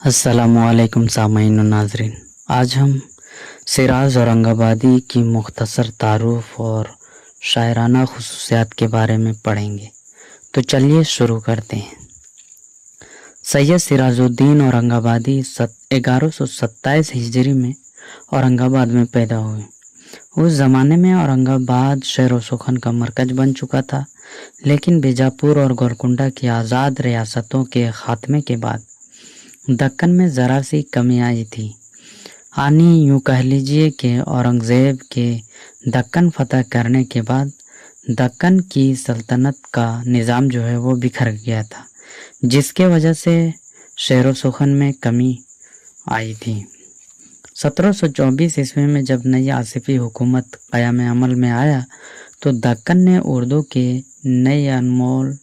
अस्सलामुअलैकुम सामईन और नाजरीन। आज हम सिराज औरंगाबादी की मुख्तसर तारुफ और शायराना खुसूसियात के बारे में पढ़ेंगे। तो चलिए शुरू करते हैं। सैयद सिराजुद्दीन औरंगाबादी 1127 हिजरी में औरंगाबाद में पैदा हुए। उस ज़माने में औरंगाबाद शहर व सुखन का मरकज बन चुका था, लेकिन बीजापुर और गोलकुंडा की आज़ाद रियासतों के ख़ात्मे के बाद दक्कन में ज़रा सी कमी आई थी। यानी यूँ कह लीजिए कि औरंगज़ेब के दक्कन फतह करने के बाद दक्कन की सल्तनत का निज़ाम जो है वो बिखर गया था, जिसके वजह से शहर सुखन में कमी आई थी। 1724 ईस्वी में जब नई आसिफी हुकूमत क़याम अमल में आया तो दक्कन ने उर्दू के नए अनमोल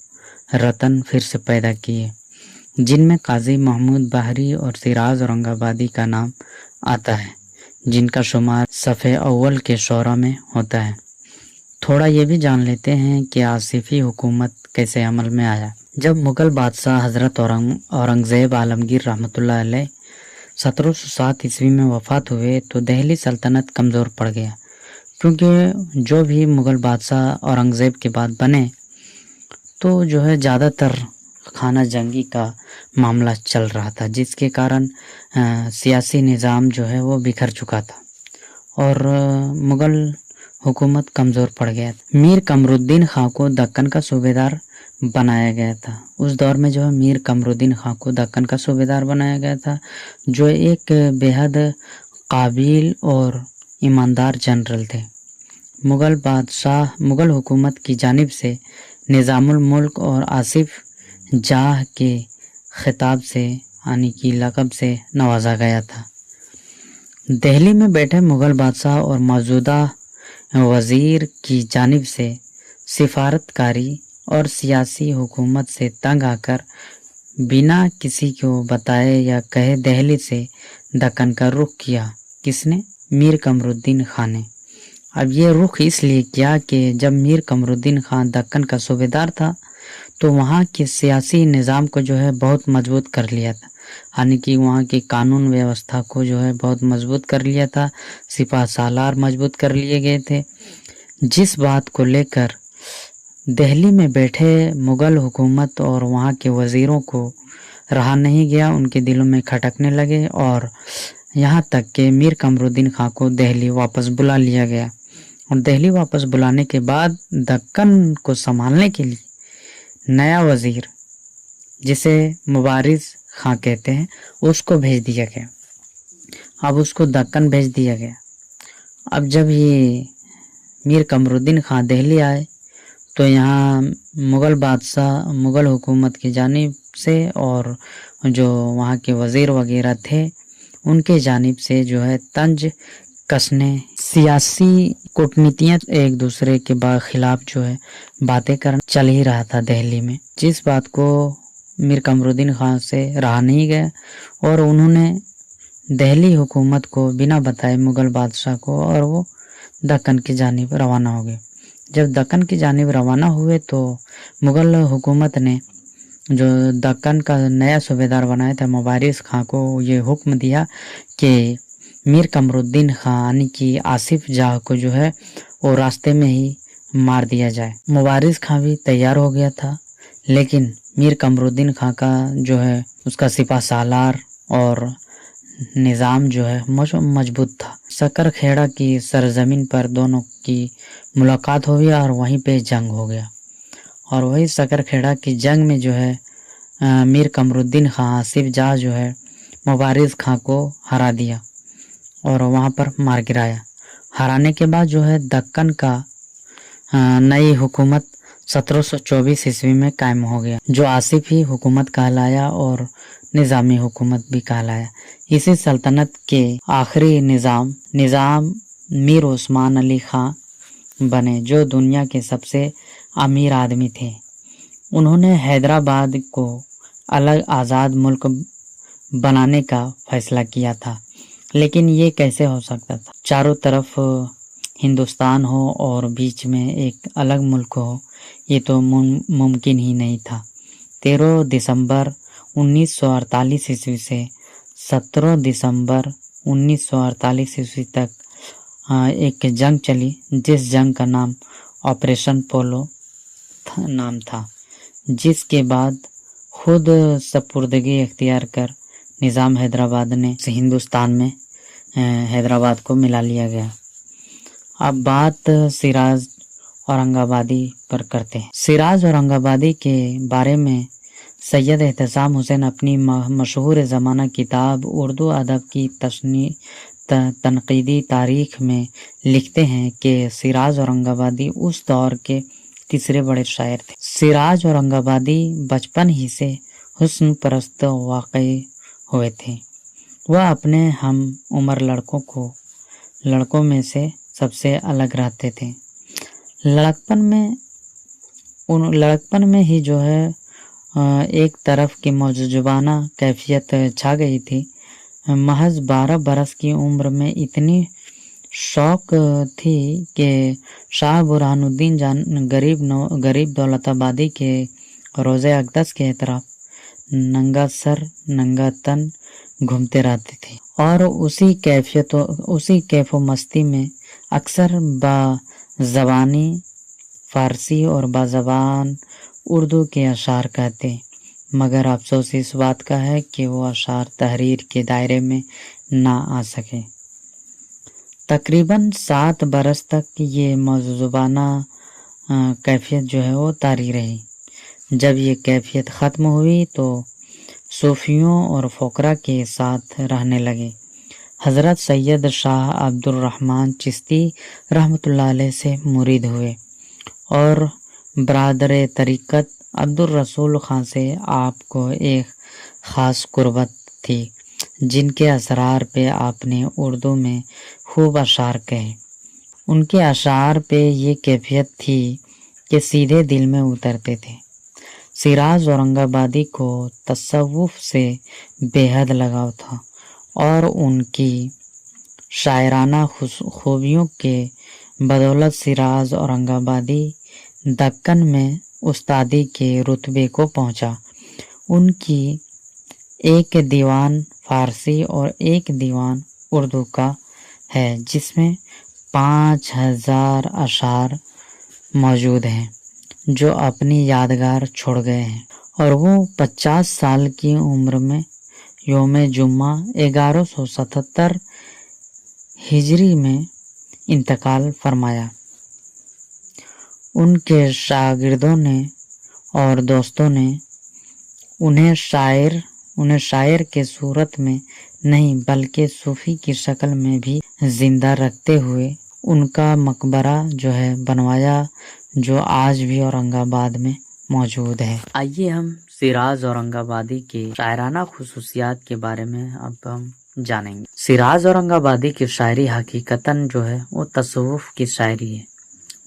रतन फिर से पैदा किए, जिनमें काजी महमूद बहरी और सिराज औरंगाबादी का नाम आता है, जिनका शुमार सफ़े अव्वल के शोरा में होता है। थोड़ा ये भी जान लेते हैं कि आसिफी हुकूमत कैसे अमल में आया। जब मुग़ल बादशाह हज़रत औरंगज़ेब आलमगीर रहमतुल्लाह अलैह 1707 ईस्वी में वफ़ात हुए तो दिल्ली सल्तनत कमज़ोर पड़ गया, क्योंकि जो भी मुग़ल बादशाह औरंगज़ेब के बाद बने तो जो है ज़्यादातर खाना जंगी का मामला चल रहा था, जिसके कारण सियासी निज़ाम जो है वो बिखर चुका था और मुग़ल हुकूमत कमज़ोर पड़ गया था। मीर कमरुद्दीन खां को दक्कन का सूबेदार बनाया गया था। उस दौर में जो है मीर कमरुद्दीन खां को दक्कन का सूबेदार बनाया गया था, जो एक बेहद काबिल और ईमानदार जनरल थे। मुग़ल हुकूमत की जानिब से निज़ामुल मुल्क और आसिफ जाह के खिताब से यानी कि लक़ब से नवाजा गया था। दिल्ली में बैठे मुग़ल बादशाह और मौजूदा वज़ीर की जानिब से सिफारतकारी और सियासी हुकूमत से तंग आकर बिना किसी को बताए या कहे दिल्ली से दक्कन का रुख किया। किसने? मीर कमरुद्दीन खां ने। अब ये रुख इसलिए किया कि जब मीर कमरुद्दीन खां दक्कन का सूबेदार था तो वहाँ के सियासी निज़ाम को जो है बहुत मजबूत कर लिया था, यानी कि वहाँ की कानून व्यवस्था को जो है बहुत मजबूत कर लिया था, सिपह सालार मजबूत कर लिए गए थे, जिस बात को लेकर दिल्ली में बैठे मुग़ल हुकूमत और वहाँ के वज़ीरों को रहा नहीं गया। उनके दिलों में खटकने लगे और यहाँ तक कि मीर कमरुद्दीन खां को दिल्ली वापस बुला लिया गया। और दिल्ली वापस बुलाने के बाद दक्कन को संभालने के लिए नया वज़ीर, जिसे मुबारिज़ खां कहते हैं, उसको भेज दिया गया। अब उसको दक्कन भेज दिया गया। अब जब ये मीर कमरुद्दीन खां दिल्ली आए तो यहाँ मुग़ल बादशाह मुग़ल हुकूमत की जानिब से और जो वहाँ के वज़ीर वगैरह थे उनके जानिब से जो है तंज कसने, सियासी कूटनीतियाँ एक दूसरे के खिलाफ जो है बातें करना चल ही रहा था दिल्ली में, जिस बात को मीर कमरुद्दीन खां से रहा नहीं गया और उन्होंने दिल्ली हुकूमत को बिना बताए मुग़ल बादशाह को और वो दक्कन की जानिब रवाना हो गए। जब दक्कन की जानिब रवाना हुए तो मुग़ल हुकूमत ने जो दक्कन का नया सूबेदार बनाया था मुबारिज़ खां को ये हुक्म दिया कि मीर कमरुद्दीन खां यानी कि आसिफ जाह को जो है वो रास्ते में ही मार दिया जाए। मुबारिज़ खां भी तैयार हो गया था, लेकिन मीर कमरुद्दीन खां का जो है उसका सिपह सालार और निज़ाम जो है मजबूत था। सक्कर खेड़ा की सरजमीन पर दोनों की मुलाकात हो गई और वहीं पे जंग हो गया और वही सक्कर खेड़ा की जंग में जो है मीर कमरुद्दीन खां आसिफ जाह जो है मुबारिज़ खां को हरा दिया और वहाँ पर मार गिराया। हराने के बाद जो है दक्कन का नई हुकूमत 1724 ईस्वी में कायम हो गया, जो आसिफी हुकूमत कहलाया और निज़ामी हुकूमत भी कहलाया। इसी सल्तनत के आखिरी निज़ाम मीर उस्मान अली खां बने, जो दुनिया के सबसे अमीर आदमी थे। उन्होंने हैदराबाद को अलग आज़ाद मुल्क बनाने का फैसला किया था, लेकिन ये कैसे हो सकता था? चारों तरफ हिंदुस्तान हो और बीच में एक अलग मुल्क हो, ये तो मुमकिन ही नहीं था। 13 दिसंबर 1948 ईस्वी से 17 दिसंबर 1948 ईस्वी तक एक जंग चली, जिस जंग का नाम ऑपरेशन पोलो नाम था, जिसके बाद खुद सपुर्दगी इख्तियार कर निज़ाम हैदराबाद ने हिंदुस्तान में हैदराबाद को मिला लिया गया। अब बात सिराज औरंगाबादी पर करते हैं। सिराज औरंगाबादी के बारे में सैयद एहतसाम हुसैन अपनी मशहूर ज़माना किताब उर्दू अदब की तनकीदी तारीख में लिखते हैं कि सिराज औरंगाबादी उस दौर के तीसरे बड़े शायर थे। सिराज औरंगाबादी बचपन ही से हुस्न परस्त वाक़ई हुए थे। वह अपने हम उम्र लड़कों में से सबसे अलग रहते थे। लड़कपन में ही जो है एक तरफ की मौजूबाना कैफियत छा गई थी। महज 12 बरस की उम्र में इतनी शौक थी कि शाह बुरहानुद्दीन गरीब दौलताबादी के रोज़े अक़दस के तरफ नंगा सर नंगा तन घूमते रहते थे और उसी कैफो मस्ती में अक्सर बाज़बानी फ़ारसी और बाज़बान उर्दू के अशार कहते, मगर अफसोस इस बात का है कि वो अशार तहरीर के दायरे में ना आ सके। तकरीबन 7 बरस तक ये मौजूबाना कैफियत जो है वो तारी रही। जब ये कैफियत ख़त्म हुई तो सूफियों और फ़ुक़रा के साथ रहने लगे। हज़रत सैयद शाह अब्दुल रहमान चिश्ती रहमतुल्लाह अलैह से मुरीद हुए और बरादर तरीक़त अब्दुल रसूल खां से आपको एक ख़ास कुर्बत थी, जिनके असरार पे आपने उर्दू में खूब अशार कहे। उनके अशार पे ये कैफियत थी कि सीधे दिल में उतरते थे। सिराज औरंगाबादी को तसव्वुफ़ से बेहद लगाव था और उनकी शायराना खूबियों के बदौलत सिराज औरंगाबादी दक्कन में उस्तादी के रुतबे को पहुंचा। उनकी एक दीवान फ़ारसी और एक दीवान उर्दू का है, जिसमें 5000 अशार मौजूद हैं जो अपनी यादगार छोड़ गए हैं, और वो 50 साल की उम्र में योम जुम्मा 1177 हिजरी में इंतकाल फरमाया। उनके शागिर्दों ने और दोस्तों ने उन्हें शायर के सूरत में नहीं बल्कि सूफ़ी की शक्ल में भी जिंदा रखते हुए उनका मकबरा जो है बनवाया, जो आज भी औरंगाबाद में मौजूद है। आइए हम सिराज औरंगाबादी के शायराना खुसूसियात के बारे में अब हम जानेंगे। सिराज औरंगाबादी की शायरी हकीकतन जो है वो तसव्वुफ़ की शायरी है।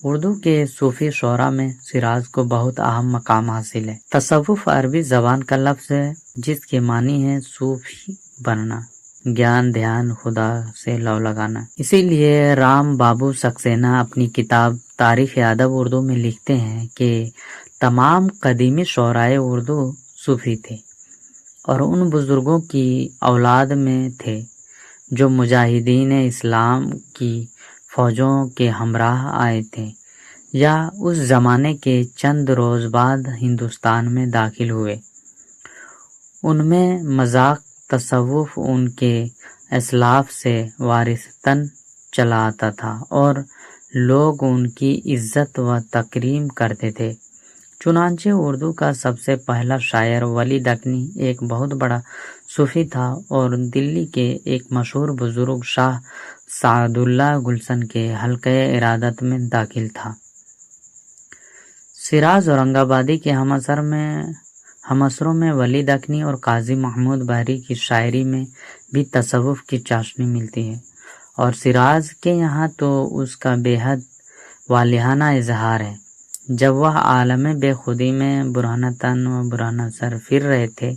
उर्दू के सूफ़ी शोरा में सिराज को बहुत अहम मकाम हासिल है। तसव्वुफ़ अरबी ज़बान का लफ्ज़ है जिसके मानी है सूफ़ी बनना, ज्ञान ध्यान खुदा से लौ लगाना। इसीलिए राम बाबू सक्सेना अपनी किताब तारीख़ अदब उर्दू में लिखते हैं कि तमाम कदीमी शोराए उर्दू सूफ़ी थे और उन बुज़ुर्गों की औलाद में थे जो मुजाहिदीन इस्लाम की फ़ौजों के हमराह आए थे या उस ज़माने के चंद रोज़ बाद हिंदुस्तान में दाखिल हुए। उनमें मज़ाक तसव्वुफ़ उनके असलाफ़ से वारिसतन चला आता था और लोग उनकी इज़्ज़त व तकरीम करते थे। चुनांचे उर्दू का सबसे पहला शायर वली दक्कनी एक बहुत बड़ा सूफ़ी था और दिल्ली के एक मशहूर बुज़ुर्ग शाह सादुल्लाह गुलशन के हल्क़े इरादत में दाखिल था। सिराज औरंगाबादी के हमअसरों में वली दक्कनी और काजी महमूद बहरी की शायरी में भी तसव्वुफ़ की चाशनी मिलती है और सिराज के यहाँ तो उसका बेहद वालिहाना इजहार है। जब वह आलम बेखुदी में बुरहाना तन व बुरहाना सर फिर रहे थे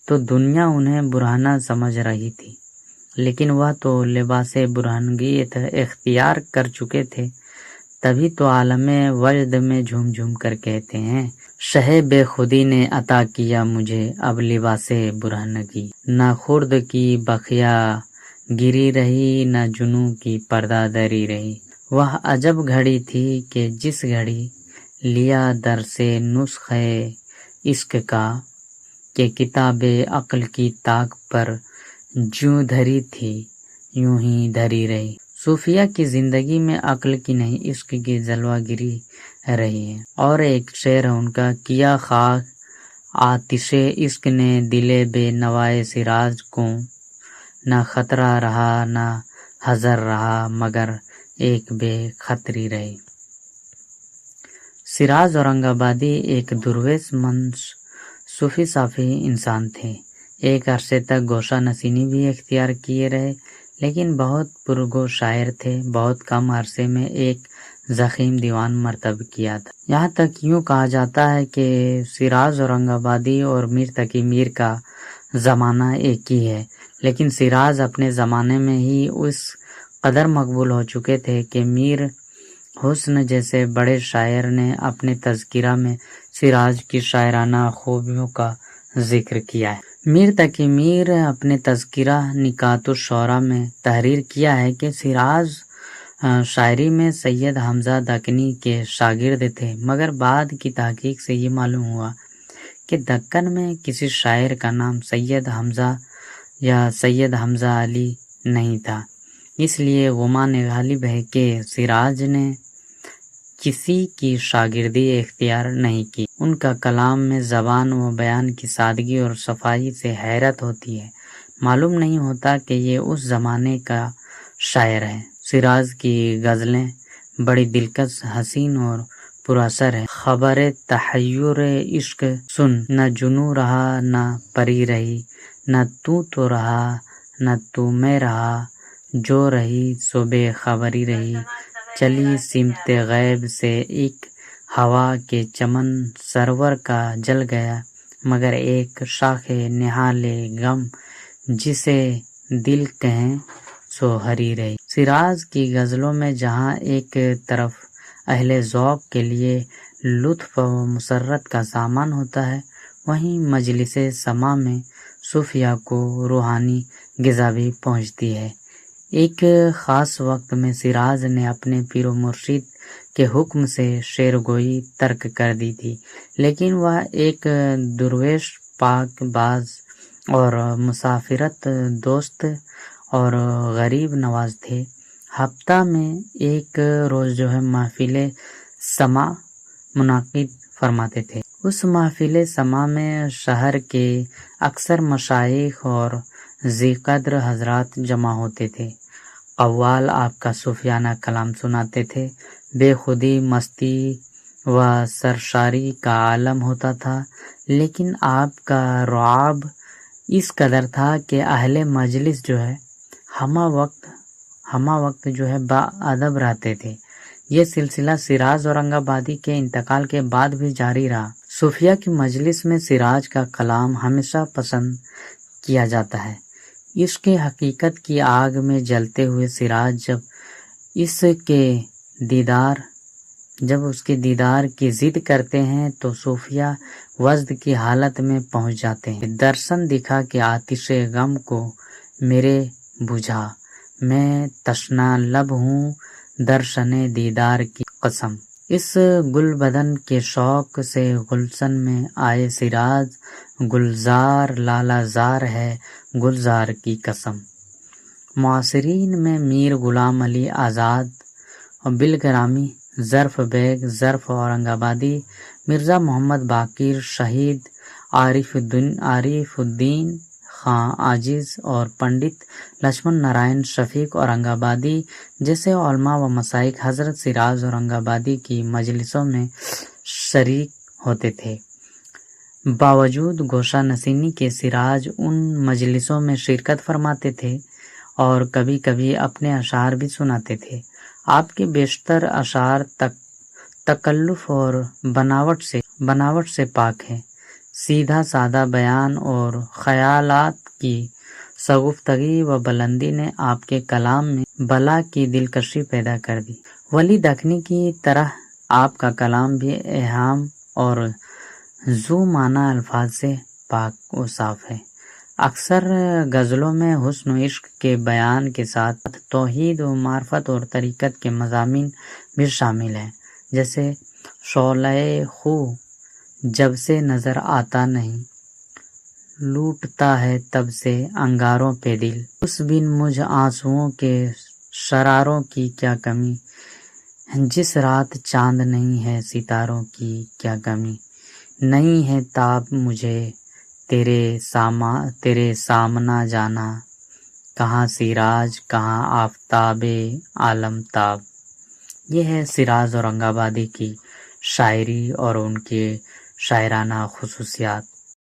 तो दुनिया उन्हें बुरहाना समझ रही थी, लेकिन वह तो लिबासे बुरहानगियत इख्तियार कर चुके थे। तभी तो आलम वजद में झूम झूम कर कहते हैं, شہ بے خودی نے عطا کیا مجھے اب لباس برہنگی، نہ خرد کی بخیا گری رہی، نہ جنوں کی پردہ دری رہی۔ وہ عجب گھڑی تھی کہ جس گھڑی لیا در سے نسخے عشق کا، کہ کتاب عقل کی طاق پر جوں دھری تھی یوں ہی دھری رہی۔ صوفیہ کی زندگی میں عقل کی نہیں عشق کی جلوہ گری رہی ہے۔ اور ایک شعر ہے ان کا، کیا خاک آتش عشق نے دل بے نوائے سراج کو، نہ خطرہ رہا نہ حذر رہا مگر ایک بے خطری رہی۔ سراج اورنگ آبادی ایک درویش منش صوفی صافی انسان تھے۔ ایک عرصے تک گوشہ نشینی بھی اختیار کیے رہے، لیکن بہت پرگو شاعر تھے۔ بہت کم عرصے میں ایک ضخیم دیوان مرتب کیا تھا۔ یہاں تک یوں کہا جاتا ہے کہ سراج اورنگ آبادی اور میر تقی میر کا زمانہ ایک ہی ہے، لیکن سراج اپنے زمانے میں ہی اس قدر مقبول ہو چکے تھے کہ میر حسن جیسے بڑے شاعر نے اپنے تذکرہ میں سراج کی شاعرانہ خوبیوں کا ذکر کیا ہے۔ میر تقی میر اپنے تذکرہ نکات الشعراء میں تحریر کیا ہے کہ سراج شاعری میں سید حمزہ دکنی کے شاگرد تھے، مگر بعد کی تحقیق سے یہ معلوم ہوا کہ دکن میں کسی شاعر کا نام سید حمزہ یا سید حمزہ علی نہیں تھا۔ اس لیے گمان غالب ہے کہ سراج نے کسی کی شاگردی اختیار نہیں کی۔ ان کا کلام میں زبان و بیان کی سادگی اور صفائی سے حیرت ہوتی ہے۔ معلوم نہیں ہوتا کہ یہ اس زمانے کا شاعر ہے۔ سراج کی غزلیں بڑی دلکش، حسین اور پر اثر ہے۔ خبر تحیر عشق سن، نہ جنوں رہا نہ پری رہی، نہ تو رہا نہ تو میں رہا، جو رہی سو بے خبری رہی۔ چلی سمت غیب سے ایک ہوا کے چمن سرور کا جل گیا، مگر ایک شاخ نہال غم جسے دل کہیں سو ہری رہی۔ سراج کی غزلوں میں جہاں ایک طرف اہل ذوق کے لیے لطف و مسرت کا سامان ہوتا ہے، وہیں مجلس سماع میں صوفیہ کو روحانی غذا بھی پہنچتی ہے۔ ایک خاص وقت میں سراج نے اپنے پیر و مرشد کے حکم سے شعر گوئی ترک کر دی تھی، لیکن وہ ایک درویش، پاک باز اور مسافرت دوست اور غریب نواز تھے۔ ہفتہ میں ایک روز محفل سماع منعقد فرماتے تھے۔ اس محفل سماع میں شہر کے اکثر مشائخ اور ذی قدر حضرات جمع ہوتے تھے۔ قوال آپ کا صوفیانہ کلام سناتے تھے۔ بے خودی، مستی و سرشاری کا عالم ہوتا تھا، لیکن آپ کا رعب اس قدر تھا کہ اہل مجلس ہمہ وقت با ادب رہتے تھے۔ یہ سلسلہ سراج اورنگ آبادی کے انتقال کے بعد بھی جاری رہا۔ صوفیہ کی مجلس میں سراج کا کلام ہمیشہ پسند کیا جاتا ہے۔ عشق حقیقت کی آگ میں جلتے ہوئے سراج جب اس کے دیدار کی ضد کرتے ہیں تو صوفیہ وجد کی حالت میں پہنچ جاتے ہیں۔ درشن دکھا کہ آتش غم کو میرے بجھا، میں تشنا لب ہوں درشن دیدار کی قسم۔ اس گل بدن کے شوق سے گلشن میں آئے سراج، گلزار لالا زار ہے گلزار کی قسم۔ معاصرین میں میر غلام علی آزاد اور بالگرامی ظرف بیگ، ظرف اورنگ آبادی، مرزا محمد باقر، شہید عارف الدین خاں عاجز اور پنڈت لکشمن نارائن شفیق اورنگ آبادی جیسے علماء و مشائخ حضرت سراج اورنگ آبادی کی مجلسوں میں شریک ہوتے تھے۔ باوجود گوشہ نشینی کے سراج ان مجلسوں میں شرکت فرماتے تھے اور کبھی کبھی اپنے اشعار بھی سناتے تھے۔ آپ کے بیشتر اشعار تکلف اور بناوٹ سے پاک ہیں۔ سیدھا سادہ بیان اور خیالات کی شگفتگی و بلندی نے آپ کے کلام میں بلا کی دلکشی پیدا کر دی۔ ولی دکنی کی طرح آپ کا کلام بھی ایہام اور ذو معنی الفاظ سے پاک و صاف ہے۔ اکثر غزلوں میں حسن و عشق کے بیان کے ساتھ توحید و معرفت اور طریقت کے مضامین بھی شامل ہیں، جیسے شعلہ خو جب سے نظر آتا نہیں، لوٹتا ہے تب سے انگاروں پہ دل، اس بن مجھ آنسوؤں کے شراروں کی کیا کمی، جس رات چاند نہیں ہے ستاروں کی کیا کمی، نہیں ہے تاب مجھے تیرے سامنا جانا، کہاں سراج کہاں آفتاب عالم تاب۔ یہ ہے سراج اورنگ آبادی کی شاعری اور ان کے شاعرانہ خصوصیات۔